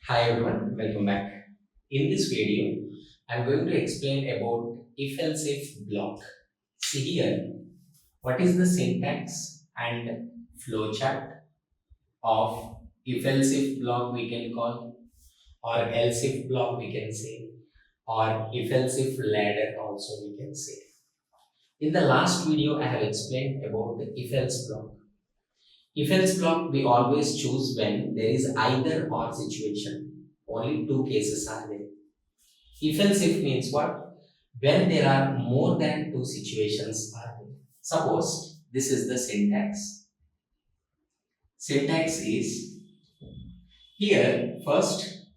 Hi everyone, welcome back. In this video, I'm going to explain about if-else-if block. See here, what is the syntax and flowchart of if-else-if block we can call, or else-if block we can say, or if-else-if ladder also we can say. In the last video, I have explained about the if-else block. If-else block we always choose when there is either or situation. Only two cases are there. If else if means what? When there are more than two situations are there. Suppose this is the syntax. Syntax is here first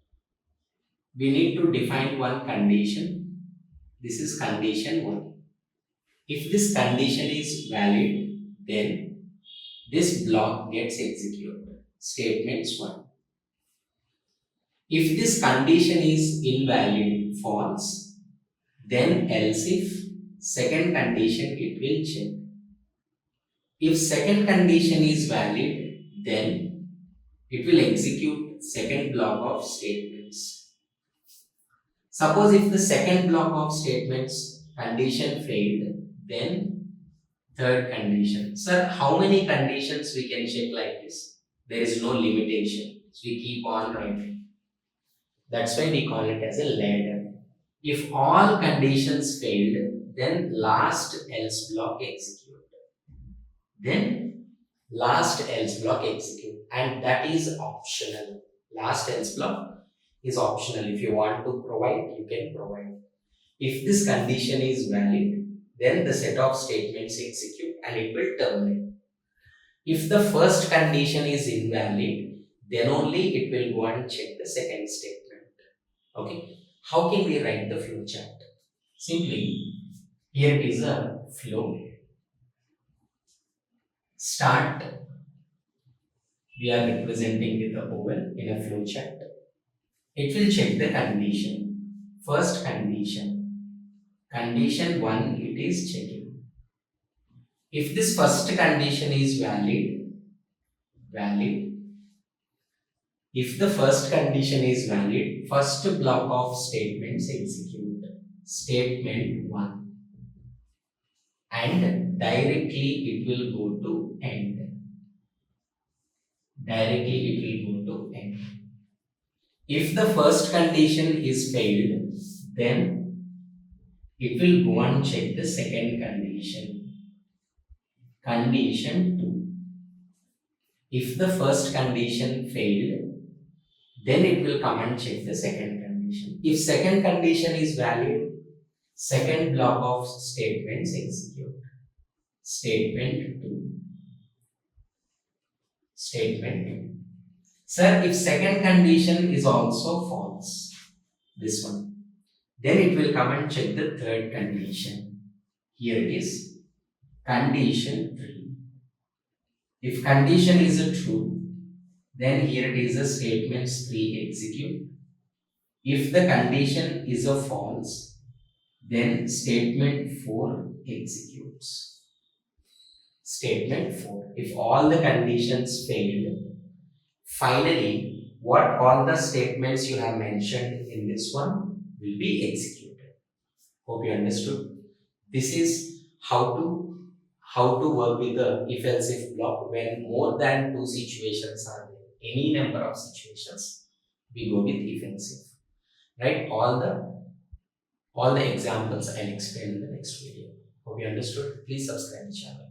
we need to define one condition. This is condition 1. If this condition is valid, then this block gets executed. Statements 1. If this condition is invalid, false, then else if second condition it will check. If second condition is valid, then it will execute second block of statements. Suppose if the second block of statements condition failed, then third condition. Sir, how many conditions we can check like this? There is no limitation. So we keep on writing. That's why we call it as a ladder. If all conditions failed, then last else block execute. Then last else block execute, and that is optional. Last else block is optional. If you want to provide, you can provide. If this condition is valid, then the set of statements execute and it will terminate. If the first condition is invalid, then only it will go and check the second statement. Okay, how can we write the flow chart? Simply, here it is a flow. Start, we are representing with the oval in a flow chart. It will check the condition. First condition, condition 1, it is checking. If this first condition is valid, if the first condition is valid, first block of statements execute. Statement 1. And directly it will go to end. Directly it will go to end. If the first condition is failed, then it will go and check the second condition. Condition 2. If the first condition failed, then it will come and check the second condition. If second condition is valid, second block of statements execute. Statement 2. Statement 2. Sir, if second condition is also false, this one, then it will come and check the third condition. Here it is, condition 3. If condition is a true, then here it is a statements 3 execute. If the condition is a false, then statement 4 executes. Statement 4. If all the conditions failed, finally, what all the statements you have mentioned in this one will be executed. Hope you understood. This is how to work with the if-else-if block when more than two situations are there. Any number of situations, we go with if-else-if. Right? All the examples I'll explain in the next video. Hope you understood. Please subscribe the channel.